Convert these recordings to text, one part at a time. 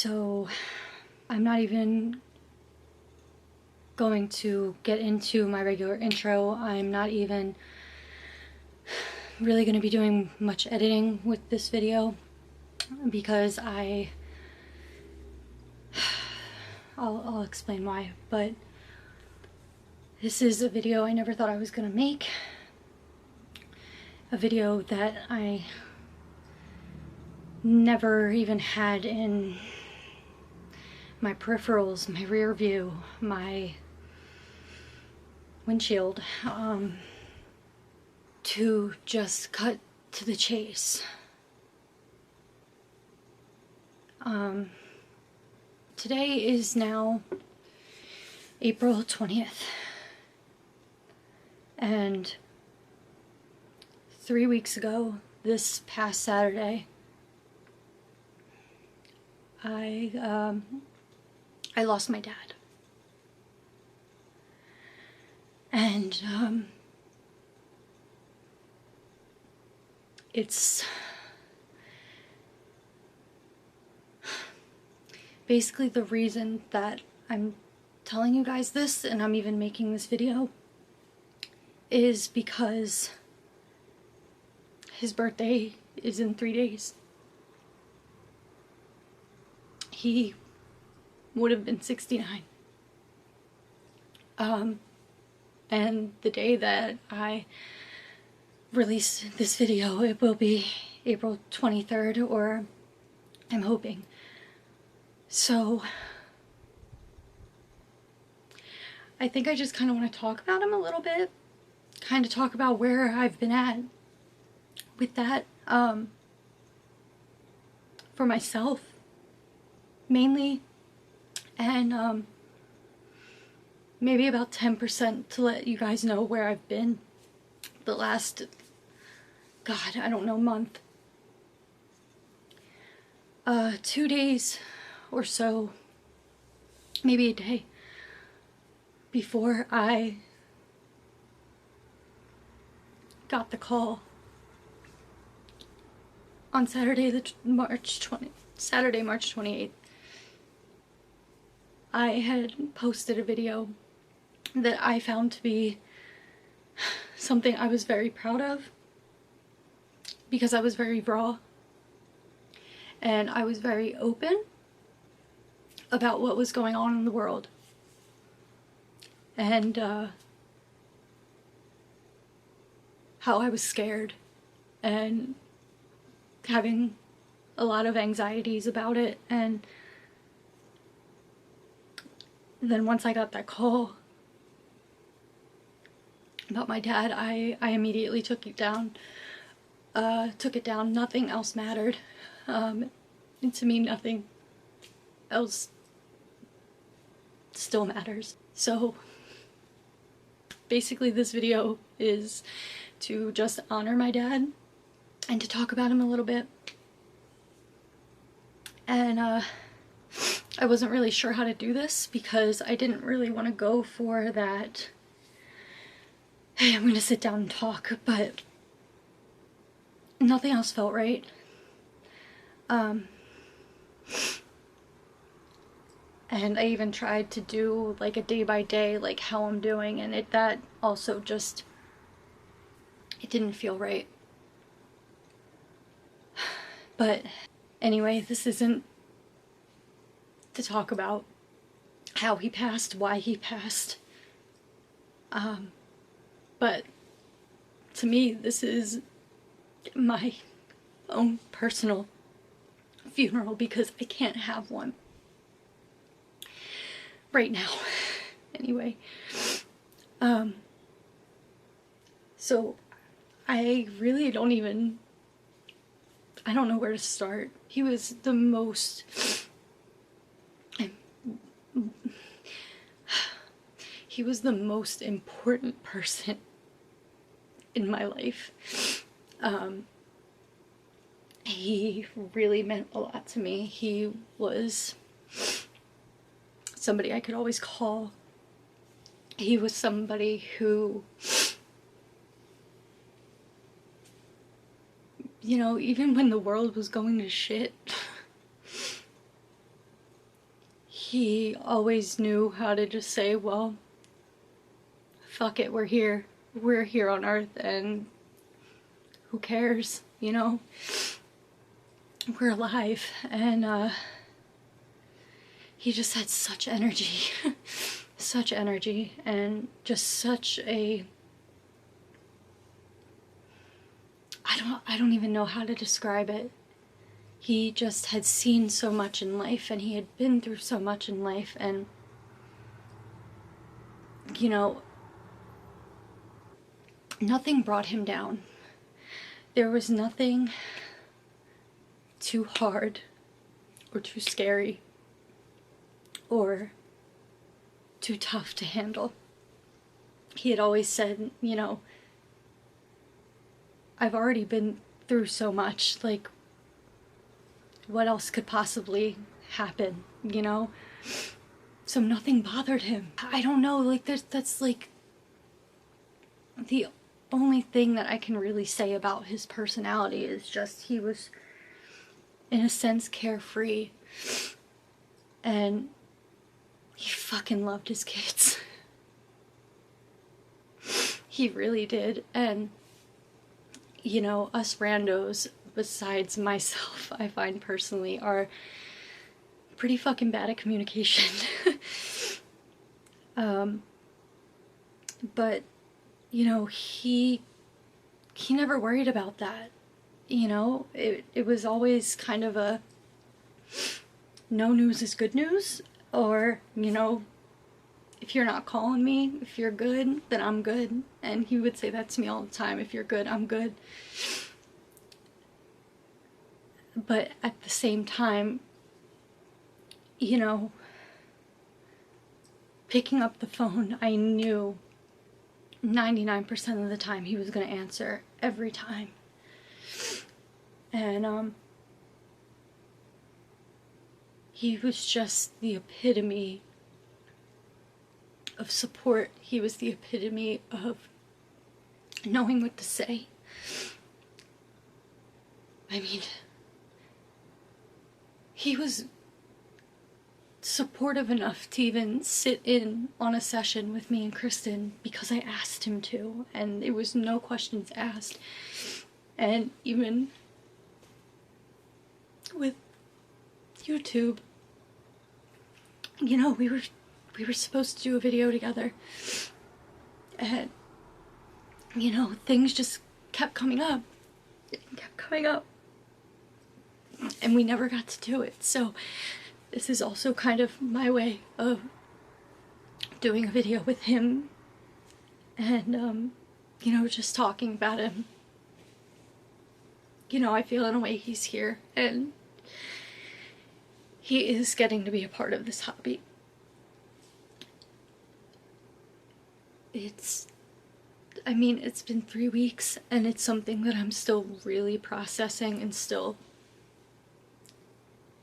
So I'm not even going to get into my regular intro. I'm not even really going to be doing much editing with this video because I'll explain why, but this is a video I never thought I was going to make. A video that I never even had in my peripherals, my rear view, my windshield, to just cut to the chase. Today is now April 20th, and 3 weeks ago, this past Saturday, I lost my dad. And it's basically the reason that I'm telling you guys this, and I'm even making this video, is because his birthday is in 3 days. He would have been 69. And the day that I release this video, it will be April 23rd, or I'm hoping. So I think I just kind of want to talk about him a little bit, kind of talk about where I've been at with that, for myself mainly, and maybe about 10% to let you guys know where I've been the last, God, I don't know, month. 2 days or so, maybe a day, before I got the call on Saturday, March 28th, I had posted a video that I found to be something I was very proud of, because I was very raw and I was very open about what was going on in the world, and how I was scared and having a lot of anxieties about it. And then once I got that call about my dad, I immediately took it down. Nothing else mattered. And to me, nothing else still matters. So basically this video is to just honor my dad and to talk about him a little bit. And I wasn't really sure how to do this because I didn't really want to go for that, hey, I'm gonna sit down and talk, but nothing else felt right. And I even tried to do like a day by day, like how I'm doing, and that also just, it didn't feel right. But anyway, this isn't to talk about how he passed, why he passed. But to me, this is my own personal funeral, because I can't have one right now. Anyway, so I really I don't know where to start. He was the most, he was the most important person in my life. He really meant a lot to me. He was somebody I could always call. He was somebody who, you know, even when the world was going to shit, he always knew how to just say, well, fuck it, we're here. We're here on Earth, and who cares, you know? We're alive. And he just had such energy. Such energy, and just such a... I don't even know how to describe it. He just had seen so much in life, and he had been through so much in life, and you know, nothing brought him down. There was nothing too hard or too scary or too tough to handle. He had always said, you know, I've already been through so much, like, what else could possibly happen, you know? So nothing bothered him. I don't know, like, that's like the only thing that I can really say about his personality is just he was, in a sense, carefree, and he fucking loved his kids. He really did. And you know, us randos, besides myself, I find personally, are pretty fucking bad at communication. But you know, he never worried about that. You know, it was always kind of a no news is good news, or, you know, if you're not calling me, if you're good, then I'm good. And he would say that to me all the time, if you're good, I'm good. But at the same time, you know, picking up the phone, I knew 99% of the time he was going to answer, every time. And he was just the epitome of support. He was the epitome of knowing what to say. I mean, he was supportive enough to even sit in on a session with me and Kristen because I asked him to, and it was no questions asked. And even with YouTube, you know, we were supposed to do a video together, and you know, things just kept coming up and we never got to do it. So this is also kind of my way of doing a video with him, and you know, just talking about him. You know, I feel in a way he's here, and he is getting to be a part of this hobby. I mean, it's been 3 weeks, and it's something that I'm still really processing and still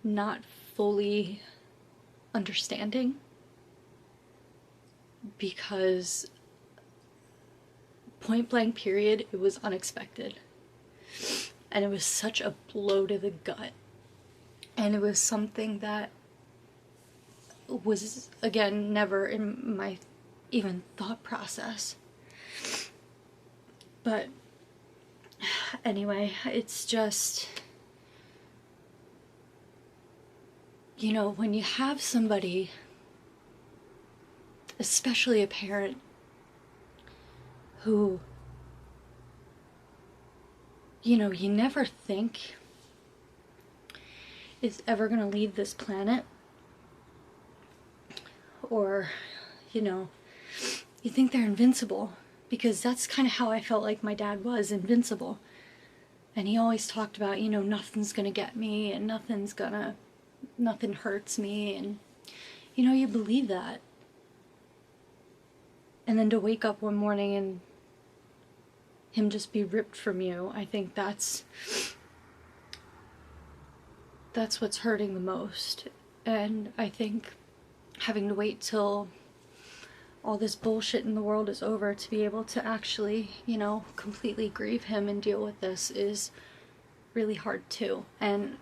not fully understanding, because point blank period, it was unexpected. And it was such a blow to the gut. And it was something that was, again, never in my even thought process. But anyway, it's just, you know, when you have somebody, especially a parent, who, you know, you never think is ever gonna leave this planet, or, you know, you think they're invincible, because that's kind of how I felt like my dad was, invincible. And he always talked about, you know, nothing's gonna get me, and nothing hurts me, and, you know, you believe that. And then to wake up one morning and him just be ripped from you, I think that's what's hurting the most. And I think having to wait till all this bullshit in the world is over to be able to actually, you know, completely grieve him and deal with this is really hard too. And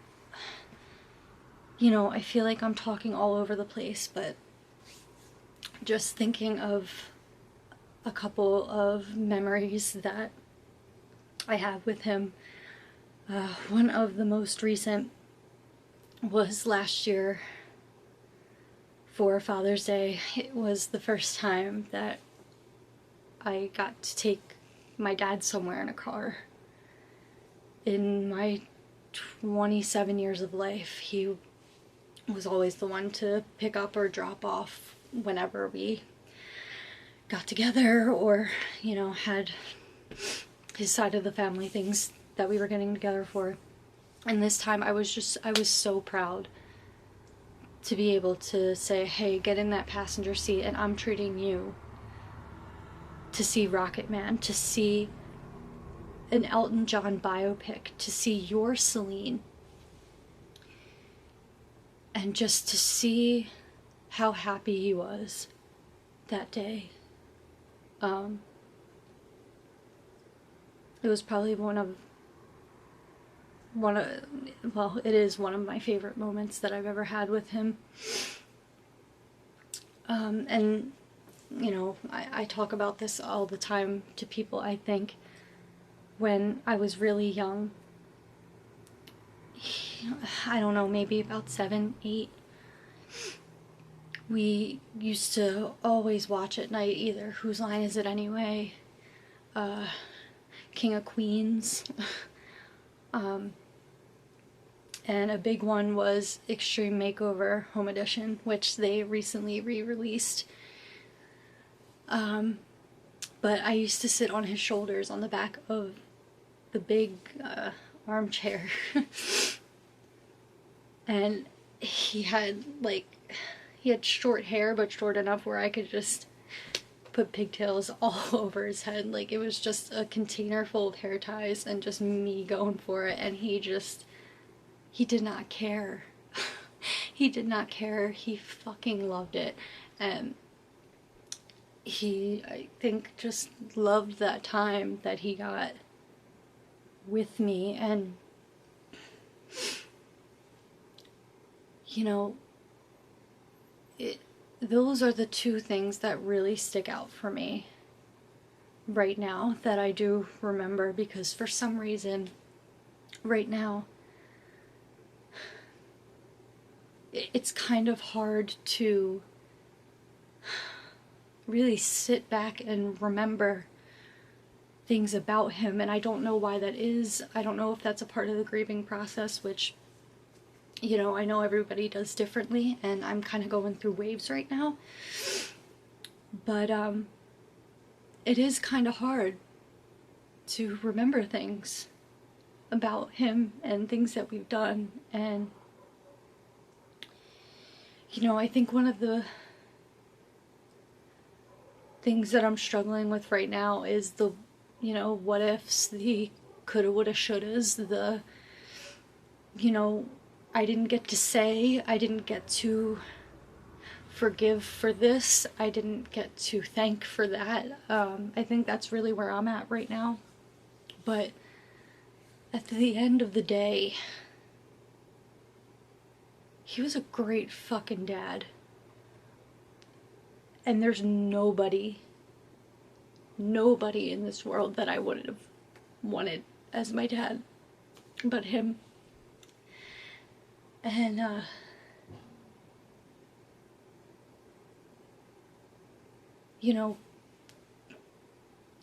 You know, I feel like I'm talking all over the place, but just thinking of a couple of memories that I have with him. One of the most recent was last year for Father's Day. It was the first time that I got to take my dad somewhere in a car. In my 27 years of life, he was always the one to pick up or drop off whenever we got together, or, you know, had his side of the family things that we were getting together for. And this time I was so proud to be able to say, hey, get in that passenger seat and I'm treating you to see Rocket Man, to see an Elton John biopic, to see your Celine, and just to see how happy he was that day. It was probably it is one of my favorite moments that I've ever had with him. And, you know, I talk about this all the time to people. I think when I was really young, I don't know, maybe about 7, 8, we used to always watch at night either Whose Line Is It Anyway, King of Queens, and a big one was Extreme Makeover Home Edition, which they recently re-released. But I used to sit on his shoulders on the back of the big armchair. And he had short hair, but short enough where I could just put pigtails all over his head. Like, it was just a container full of hair ties and just me going for it. And he did not care. He did not care. He fucking loved it. And he, I think, just loved that time that he got with me. And, you know, those are the two things that really stick out for me right now that I do remember, because for some reason right now it's kind of hard to really sit back and remember things about him, and I don't know why that is. I don't know if that's a part of the grieving process, which, you know, I know everybody does differently, and I'm kind of going through waves right now. But it is kind of hard to remember things about him and things that we've done. And, you know, I think one of the things that I'm struggling with right now is the, you know, what ifs, the coulda, woulda, shouldas, the, you know, I didn't get to say, I didn't get to forgive for this, I didn't get to thank for that. I think that's really where I'm at right now. But at the end of the day, he was a great fucking dad. And there's nobody in this world that I would have wanted as my dad but him. And, you know,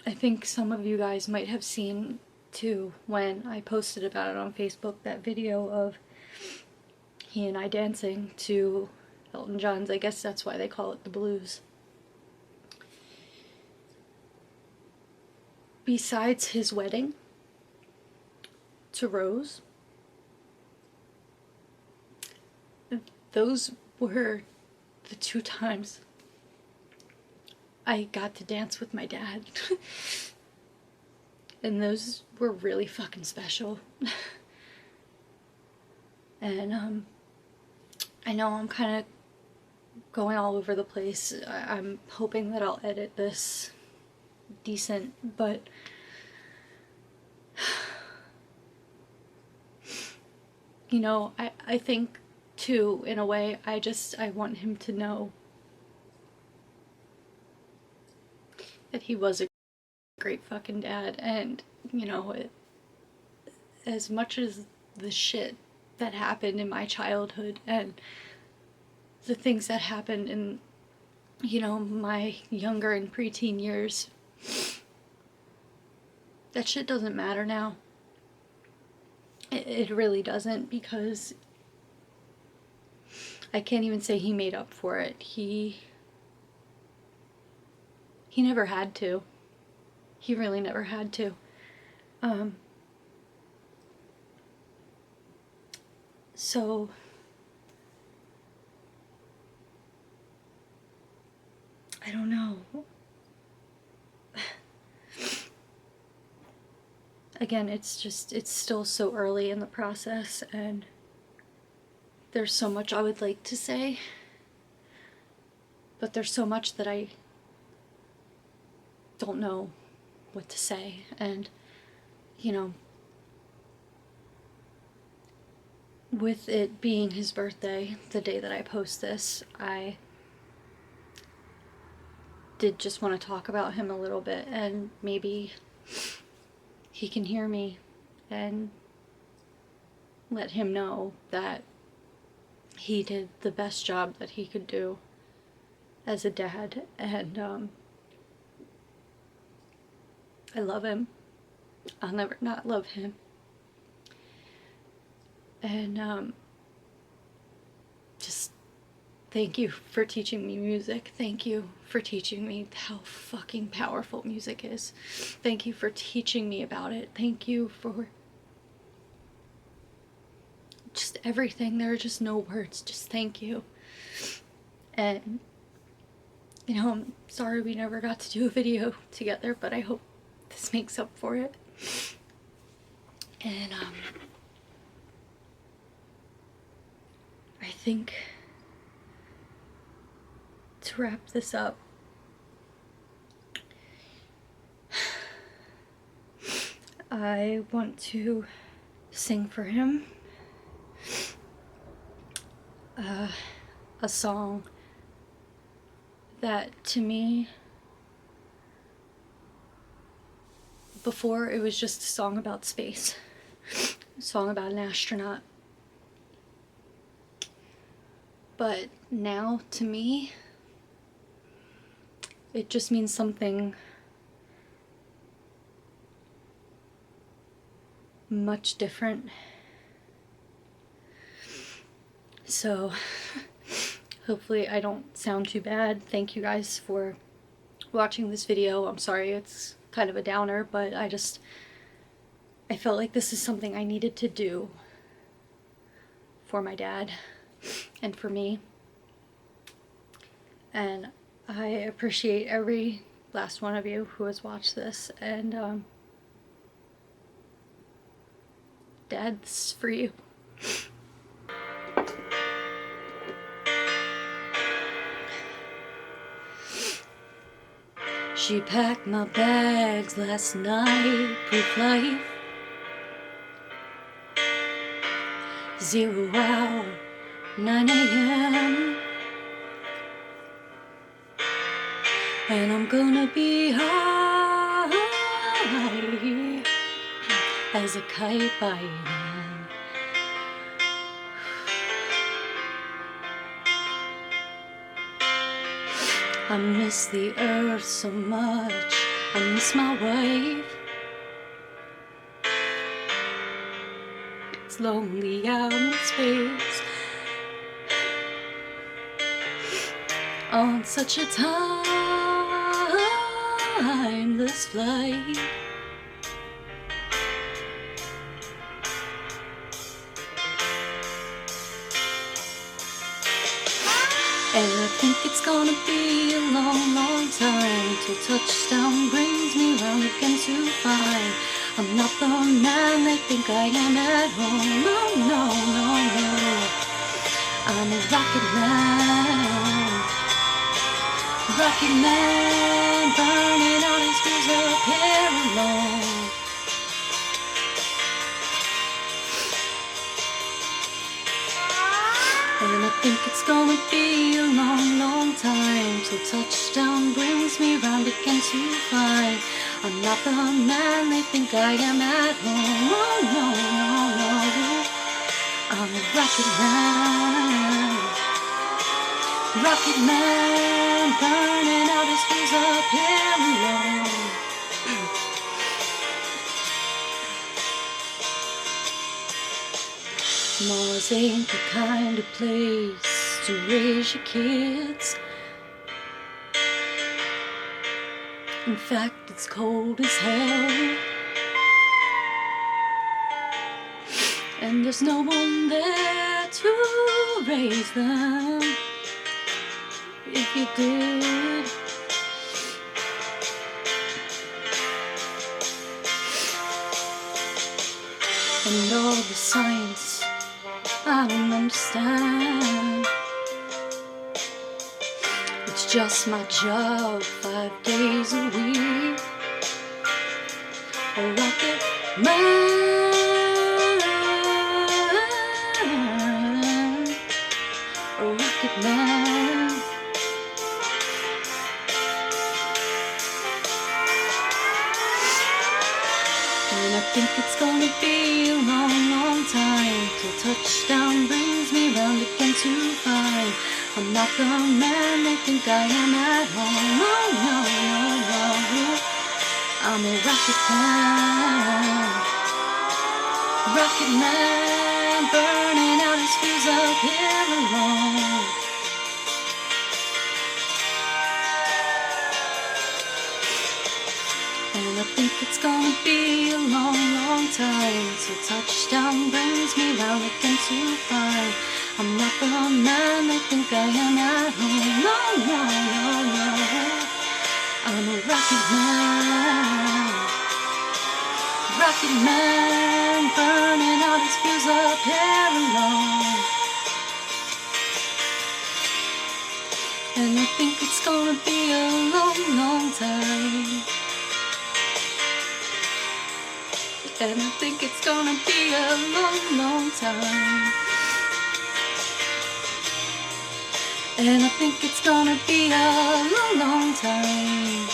I think some of you guys might have seen too, when I posted about it on Facebook, that video of he and I dancing to Elton John's, I guess that's why they call it The Blues. Besides his wedding to Rose, those were the 2 times I got to dance with my dad. And those were really fucking special. And I know I'm kind of going all over the place. I'm hoping that I'll edit this decent, but you know, I think too, in a way. I want him to know that he was a great fucking dad. And, you know, as much as the shit that happened in my childhood and the things that happened in, you know, my younger and preteen years, that shit doesn't matter now. It really doesn't, because I can't even say he made up for it. He never had to. He really never had to. So I don't know. Again, it's still so early in the process, and there's so much I would like to say, but there's so much that I don't know what to say. And, you know, with it being his birthday, the day that I post this, I did just want to talk about him a little bit, and maybe he can hear me and let him know that he did the best job that he could do as a dad. And I love him. I'll never not love him. And just thank you for teaching me music. Thank you for teaching me how fucking powerful music is. Thank you for teaching me about it. Thank you for just everything. There are just no words. Just thank you. And, you know, I'm sorry we never got to do a video together, but I hope this makes up for it. And I think to wrap this up, I want to sing for him a song that, to me, before it was just a song about space, a song about an astronaut. But now, to me, it just means something much different. So, hopefully I don't sound too bad. Thank you guys for watching this video. I'm sorry it's kind of a downer, but I felt like this is something I needed to do for my dad and for me. And I appreciate every last one of you who has watched this. And Dad, this is for you. She packed my bags last night, pre-flight. 0 hour, 9 a.m. And I'm gonna be high as a kite by then. I miss the earth so much, I miss my wife. It's lonely out in space on such a timeless flight. And I think it's gonna be a long, long time till touchdown brings me round again to find I'm not the man they think I am at home. No, no, no, no. I'm a rocket man, burning out his fuse up here alone. And I think it's gonna be a long, long time till touchdown brings me round again to find I'm not the man they think I am at home. Oh, no, no, no. I'm a rocket man. Rocket man, burning out his fuse up here alone. Mars ain't the kind of place to raise your kids. In fact, it's cold as hell. And there's no one there to raise them. If you did, and all the science I don't understand. It's just my job 5 days a week. A rocket man, a rocket man. And I think it's gonna be a long, long time till touchdown brings me round again to find I'm not the man they think I am at home. No, no, no, no. I'm a rocket man, burning out his fuse up here alone. And I think it's gonna be a long, long time till touchdown brings me round again to find I'm not the man they think I am at home. No, no, no, no. I'm a rocket man, burning out his fuse up here alone. And I think it's gonna be a long, long time. And I think it's gonna be a long, long time. And I think it's gonna be a long, long time.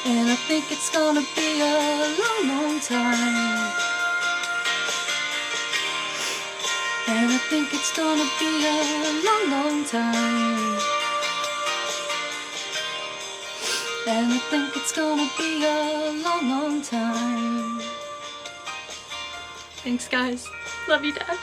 And I think it's gonna be a long, long time. And I think it's gonna be a long, long time. And I think it's gonna be a long, long time. Thanks, guys. Love you, Dad.